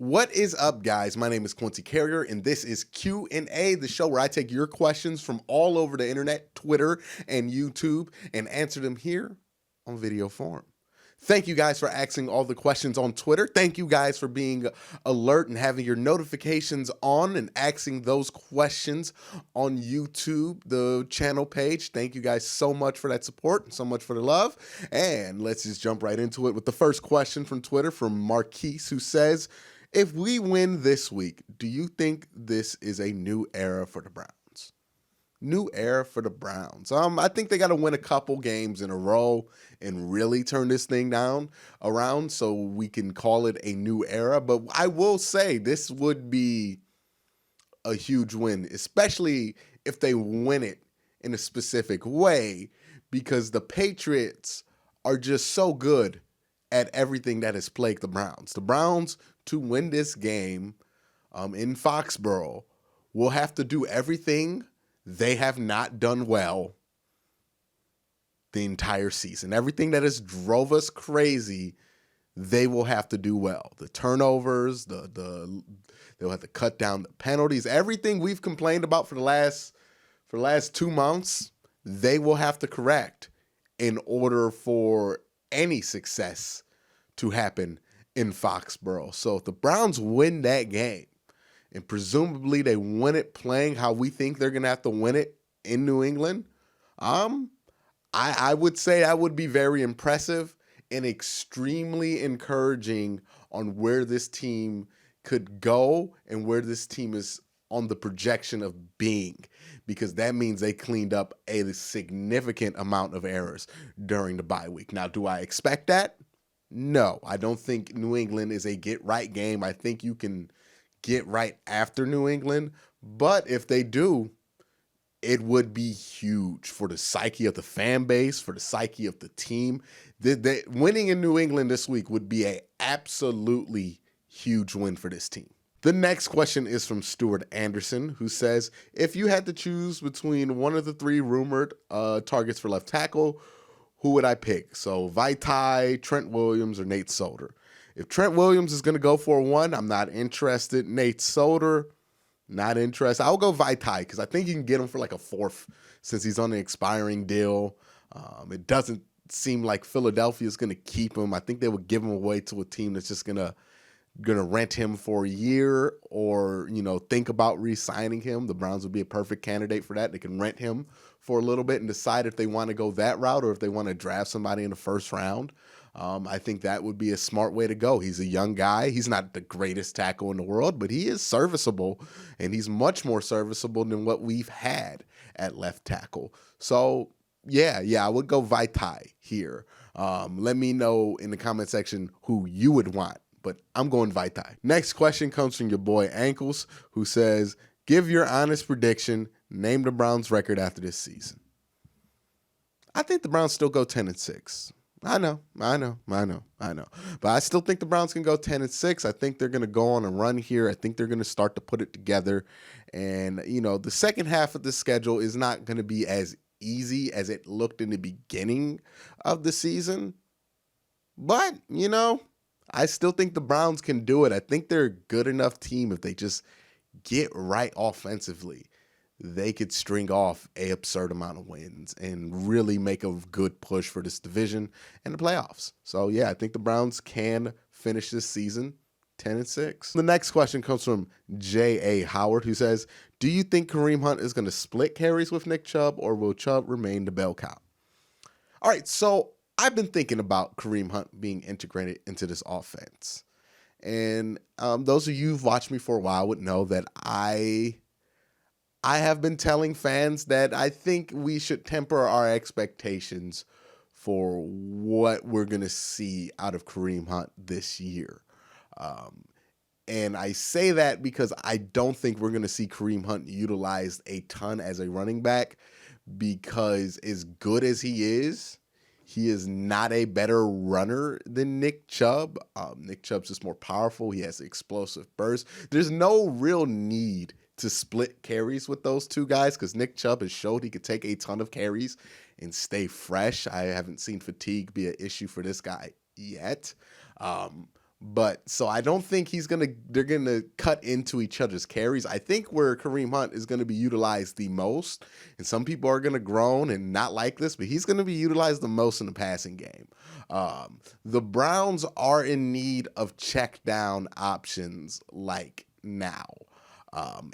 What is up, guys? My name is Quincy Carrier, and this is Q&A, the show where I take your questions from all over the internet, Twitter, and YouTube, and answer them here on video form. Thank you guys for asking all the questions on Twitter. Thank you guys for being alert and having your notifications on and asking those questions on YouTube, the channel page. Thank you guys so much for that support and so much for the love. And let's just jump right into it with the first question from Twitter from Marquise, who says, if we win this week, do you think this is a new era for the Browns? New era for the Browns. I think they got to win a couple games in a row and really turn this thing around so we can call it a new era. But I will say this would be a huge win, especially if they win it in a specific way, because the Patriots are just so good at everything that has plagued the Browns. The Browns, to win this game in Foxborough, will have to do everything they have not done well the entire season. Everything that has drove us crazy, they will have to do well. The turnovers, they'll have to cut down the penalties. Everything we've complained about for the last 2 months, they will have to correct in order for any success to happen in Foxborough. So if the Browns win that game, and presumably they win it playing how we think they're going to have to win it in New England, I would say that would be very impressive and extremely encouraging on where this team could go and where this team is on the projection of being, because that means they cleaned up a significant amount of errors during the bye week. Now, do I expect that? No, I don't think New England is a get-right game. I think you can get right after New England, but if they do, it would be huge for the psyche of the fan base, for the psyche of the team. Winning in New England this week would be an absolutely huge win for this team. The next question is from Stuart Anderson, who says, if you had to choose between one of the three rumored targets for left tackle, who would I pick? So Vaitai, Trent Williams, or Nate Solder. If Trent Williams is going to go for one, I'm not interested. Nate Solder, not interested. I'll go Vaitai because I think you can get him for like a fourth since he's on an expiring deal. It doesn't seem like Philadelphia is going to keep him. I think they would give him away to a team that's just gonna rent him for a year, or think about re-signing him. The Browns would be a perfect candidate for that. They can rent him for a little bit and decide if they want to go that route or if they want to draft somebody in the first round. I think that would be a smart way to go. He's a young guy. He's not the greatest tackle in the world, but he is serviceable, and he's much more serviceable than what we've had at left tackle. So yeah, I would go Vaitai here. Let me know in the comment section who you would want, but I'm going Vaitai. Next question comes from your boy Ankles, who says, give your honest prediction. Name the Browns record after this season. I think the Browns still go 10-6. I know. But I still think the Browns can go 10-6. I think they're going to go on a run here. I think they're going to start to put it together. And, the second half of the schedule is not going to be as easy as it looked in the beginning of the season. But, I still think the Browns can do it. I think they're a good enough team. If they just get right offensively, they could string off an absurd amount of wins and really make a good push for this division and the playoffs. So yeah, I think the Browns can finish this season 10-6. The next question comes from J.A. Howard, who says, do you think Kareem Hunt is going to split carries with Nick Chubb, or will Chubb remain the bell cow? All right, so I've been thinking about Kareem Hunt being integrated into this offense. And those of you who've watched me for a while would know that I have been telling fans that I think we should temper our expectations for what we're going to see out of Kareem Hunt this year. And I say that because I don't think we're going to see Kareem Hunt utilized a ton as a running back, because as good as he is not a better runner than Nick Chubb. Nick Chubb's just more powerful. He has explosive burst. There's no real need to split carries with those two guys, because Nick Chubb has showed he could take a ton of carries and stay fresh. I haven't seen fatigue be an issue for this guy yet. But so I don't think they're gonna cut into each other's carries. I think where Kareem Hunt is gonna be utilized the most, and some people are gonna groan and not like this, but he's gonna be utilized the most in the passing game. The Browns are in need of check down options like now.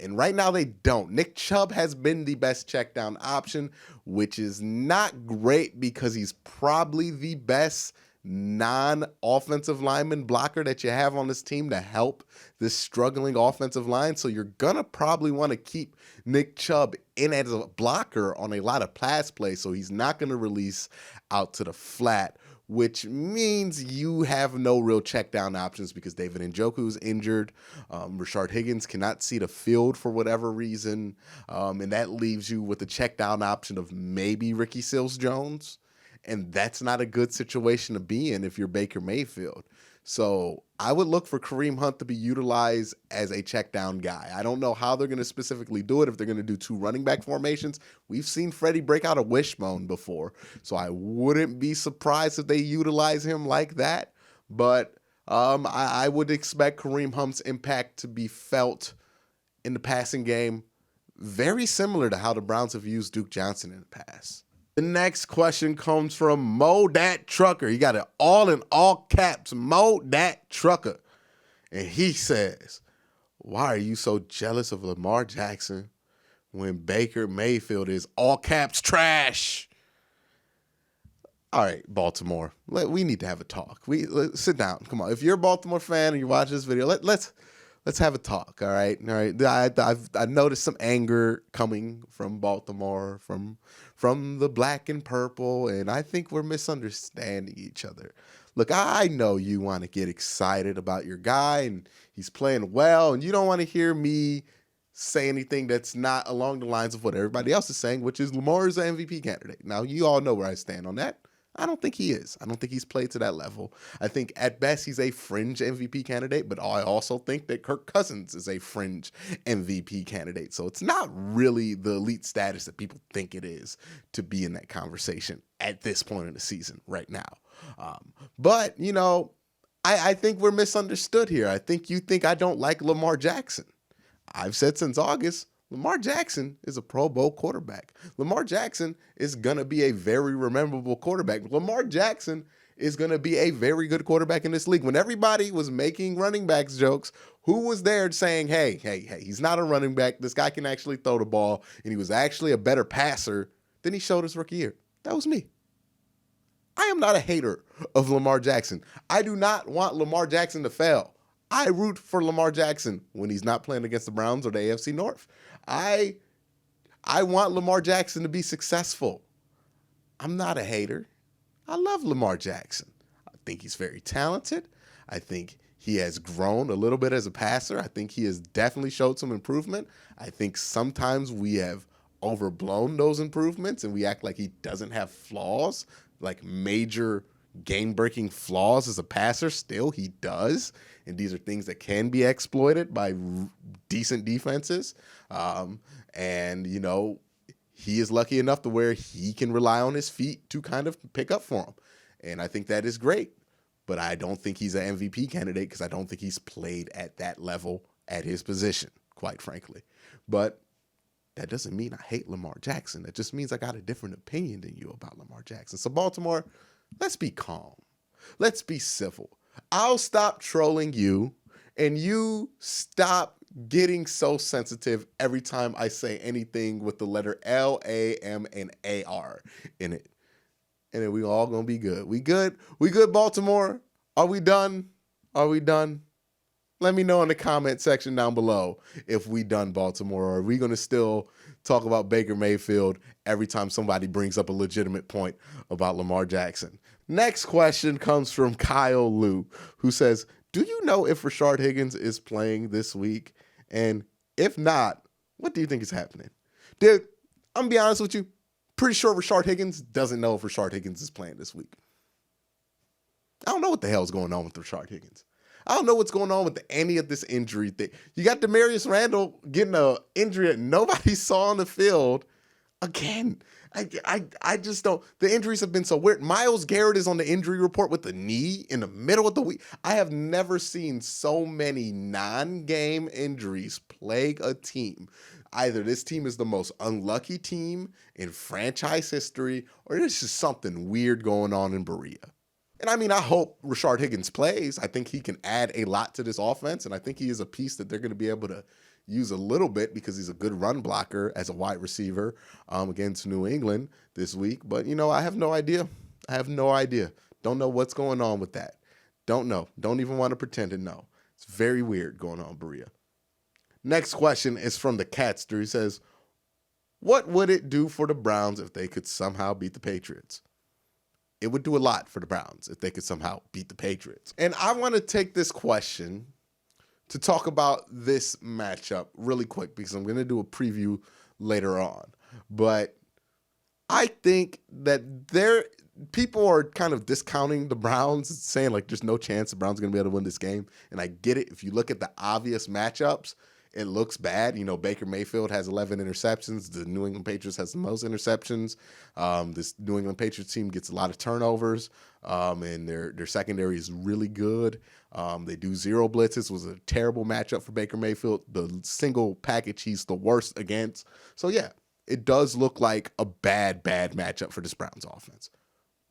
And right now they don't. Nick Chubb has been the best check down option, which is not great because he's probably the best non-offensive lineman blocker that you have on this team to help this struggling offensive line. So you're going to probably want to keep Nick Chubb in as a blocker on a lot of pass plays, so he's not going to release out to the flat, which means you have no real check down options because David Njoku's injured. Rashard Higgins cannot see the field for whatever reason. And that leaves you with the check down option of maybe Ricky Seals-Jones. And that's not a good situation to be in if you're Baker Mayfield. So I would look for Kareem Hunt to be utilized as a check down guy. I don't know how they're going to specifically do it, if they're going to do 2 running back formations. We've seen Freddie break out a wishbone before, so I wouldn't be surprised if they utilize him like that. But I would expect Kareem Hunt's impact to be felt in the passing game very similar to how the Browns have used Duke Johnson in the past. The next question comes from Mo Dat Trucker. He got it all in all caps, Mo Dat Trucker. And he says, why are you so jealous of Lamar Jackson when Baker Mayfield is all caps trash? All right, Baltimore, we need to have a talk. Let's sit down. Come on. If you're a Baltimore fan and you watch this video, let's have a talk. All right. I've noticed some anger coming from Baltimore, from the black and purple, and I think we're misunderstanding each other. Look, I know you want to get excited about your guy, and he's playing well, and you don't want to hear me say anything that's not along the lines of what everybody else is saying, which is Lamar is an MVP candidate. Now, you all know where I stand on that. I don't think he is. I don't think he's played to that level. I think at best he's a fringe MVP candidate, but I also think that Kirk Cousins is a fringe MVP candidate. So it's not really the elite status that people think it is to be in that conversation at this point in the season right now. But, I think we're misunderstood here. I think you think I don't like Lamar Jackson. I've said since August, Lamar Jackson is a Pro Bowl quarterback. Lamar Jackson is going to be a very rememberable quarterback. Lamar Jackson is going to be a very good quarterback in this league. When everybody was making running backs jokes, who was there saying, hey, he's not a running back. This guy can actually throw the ball, and he was actually a better passer than he showed his rookie year? That was me. I am not a hater of Lamar Jackson. I do not want Lamar Jackson to fail. I root for Lamar Jackson when he's not playing against the Browns or the AFC North. I want Lamar Jackson to be successful. I'm not a hater. I love Lamar Jackson. I think he's very talented. I think he has grown a little bit as a passer. I think he has definitely showed some improvement. I think sometimes we have overblown those improvements and we act like he doesn't have flaws, like major game-breaking flaws as a passer. Still, he does. And these are things that can be exploited by decent defenses. And, he is lucky enough to where he can rely on his feet to kind of pick up for him. And I think that is great. But I don't think he's an MVP candidate because I don't think he's played at that level at his position, quite frankly. But that doesn't mean I hate Lamar Jackson. That just means I got a different opinion than you about Lamar Jackson. So Baltimore, let's be calm. Let's be civil. I'll stop trolling you, and you stop getting so sensitive every time I say anything with the letter L, A, M, and A-R in it. And then we all gonna be good. We good? We good, Baltimore? Are we done? Are we done? Let me know in the comment section down below if we done, Baltimore, or are we gonna still talk about Baker Mayfield every time somebody brings up a legitimate point about Lamar Jackson? Next question comes from Kyle Liu, who says, do you know if Rashard Higgins is playing this week? And if not, what do you think is happening? Dude, I'm going to be honest with you. Pretty sure Rashard Higgins doesn't know if Rashard Higgins is playing this week. I don't know what the hell is going on with Rashard Higgins. I don't know what's going on with any of this injury thing. You got Demarius Randall getting an injury that nobody saw on the field. Again, I just don't. The injuries have been so weird. Myles Garrett is on the injury report with the knee in the middle of the week. I have never seen so many non-game injuries plague a team. Either this team is the most unlucky team in franchise history, or there's just something weird going on in Berea. And I mean, I hope Rashard Higgins plays. I think he can add a lot to this offense, and I think he is a piece that they're going to be able to use a little bit because he's a good run blocker as a wide receiver against New England this week. But, I have no idea. Don't know what's going on with that. Don't know. Don't even want to pretend to know. It's very weird going on, Berea. Next question is from the Catster. He says, what would it do for the Browns if they could somehow beat the Patriots? It would do a lot for the Browns if they could somehow beat the Patriots. And I want to take this question to talk about this matchup really quick because I'm going to do a preview later on. But I think that people are kind of discounting the Browns, saying like there's no chance the Browns are going to be able to win this game. And I get it. If you look at the obvious matchups, it looks bad. Baker Mayfield has 11 interceptions. The New England Patriots has the most interceptions. This New England Patriots team gets a lot of turnovers, and their secondary is really good. They do zero blitzes. It was a terrible matchup for Baker Mayfield. The single package he's the worst against. So, yeah, it does look like a bad matchup for this Browns offense.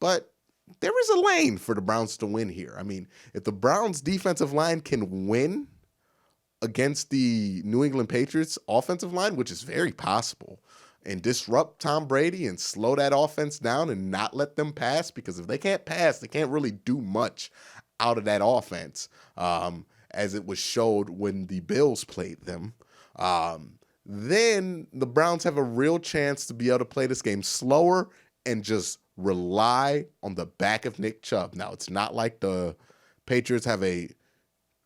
But there is a lane for the Browns to win here. I mean, if the Browns defensive line can win against the New England Patriots offensive line, which is very possible, and disrupt Tom Brady and slow that offense down and not let them pass, because if they can't pass, they can't really do much out of that offense, as it was showed when the Bills played them. Then the Browns have a real chance to be able to play this game slower and just rely on the back of Nick Chubb. Now, it's not like the Patriots have a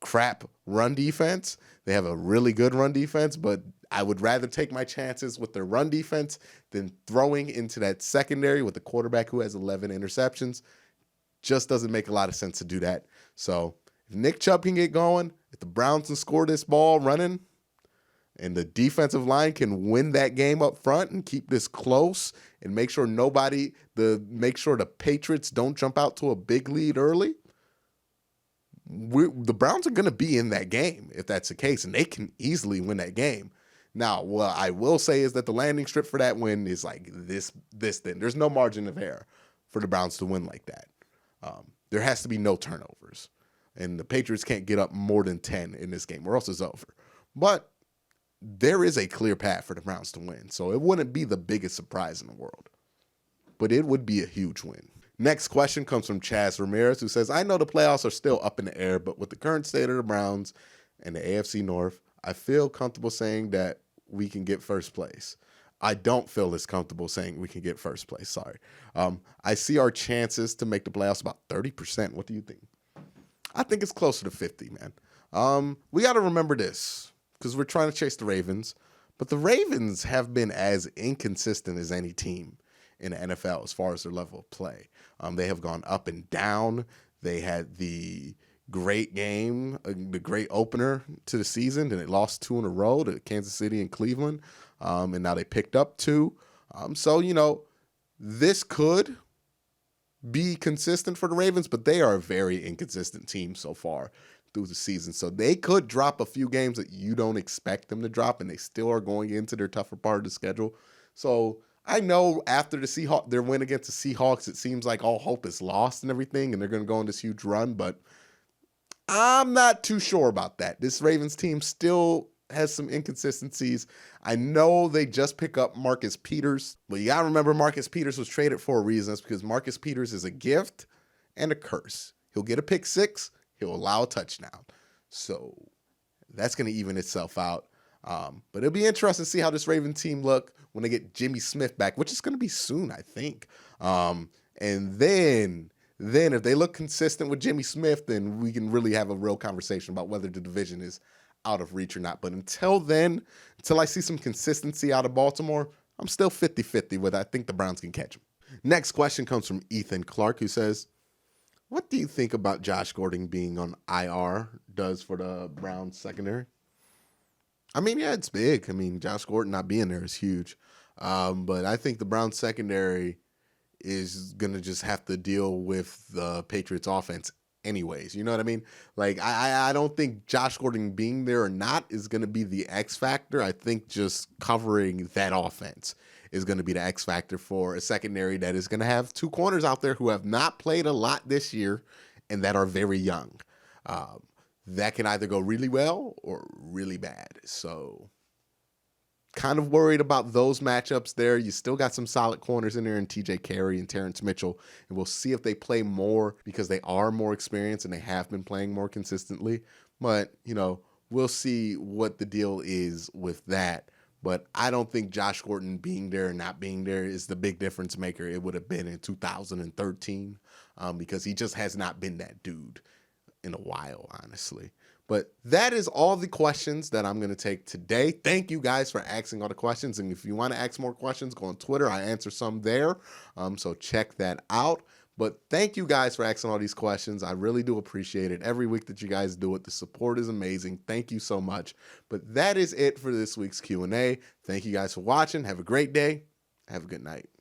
crap run defense. They have a really good run defense, but I would rather take my chances with their run defense than throwing into that secondary with a quarterback who has 11 interceptions. Just doesn't make a lot of sense to do that. So if Nick Chubb can get going, if the Browns can score this ball running, and the defensive line can win that game up front and keep this close and make sure the Patriots don't jump out to a big lead early, the Browns are going to be in that game if that's the case, and they can easily win that game. Now, what I will say is that the landing strip for that win is like this thin. There's no margin of error for the Browns to win like that. There has to be no turnovers, and the Patriots can't get up more than 10 in this game, or else it's over. But there is a clear path for the Browns to win, so it wouldn't be the biggest surprise in the world, but it would be a huge win. Next question comes from Chaz Ramirez, who says, I know the playoffs are still up in the air, but with the current state of the Browns and the AFC North, I feel comfortable saying that we can get first place. I don't feel as comfortable saying we can get first place. Sorry. I see our chances to make the playoffs about 30%. What do you think? I think it's closer to 50, man. We got to remember this because we're trying to chase the Ravens, but the Ravens have been as inconsistent as any team in the NFL as far as their level of play. They have gone up and down. They had the great game, the great opener to the season, and they lost 2 in a row to Kansas City and Cleveland, and now they picked up 2. So, this could be consistent for the Ravens, but they are a very inconsistent team so far through the season. So they could drop a few games that you don't expect them to drop, and they still are going into their tougher part of the schedule. So I know after their win against the Seahawks, it seems like all hope is lost and everything, and they're going to go on this huge run, but I'm not too sure about that. This Ravens team still has some inconsistencies. I know they just pick up Marcus Peters, but you got to remember Marcus Peters was traded for a reason. It's because Marcus Peters is a gift and a curse. He'll get a pick 6. He'll allow a touchdown. So that's going to even itself out. But it'll be interesting to see how this Raven team look when they get Jimmy Smith back, which is going to be soon, I think. And then if they look consistent with Jimmy Smith, then we can really have a real conversation about whether the division is out of reach or not. But until I see some consistency out of Baltimore, I'm still 50-50 with I think the Browns can catch them. Next question comes from Ethan Clark, who says, what do you think about Josh Gordon being on IR does for the Browns secondary? I mean, yeah, it's big. I mean, Josh Gordon not being there is huge. But I think the Browns secondary is going to just have to deal with the Patriots offense anyways. You know what I mean? Like, I don't think Josh Gordon being there or not is going to be the X factor. I think just covering that offense is going to be the X factor for a secondary that is going to have two corners out there who have not played a lot this year and that are very young. That can either go really well or really bad. So kind of worried about those matchups there. You still got some solid corners in there in TJ Carey and Terrence Mitchell, and we'll see if they play more because they are more experienced and they have been playing more consistently. But, we'll see what the deal is with that. But I don't think Josh Gordon being there and not being there is the big difference maker it would have been in 2013 because he just has not been that dude in a while, honestly. But that is all the questions that I'm going to take today. Thank you guys for asking all the questions. And if you want to ask more questions, go on Twitter. I answer some there. So check that out. But thank you guys for asking all these questions. I really do appreciate it. Every week that you guys do it, the support is amazing. Thank you so much. But that is it for this week's Q&A. Thank you guys for watching. Have a great day. Have a good night.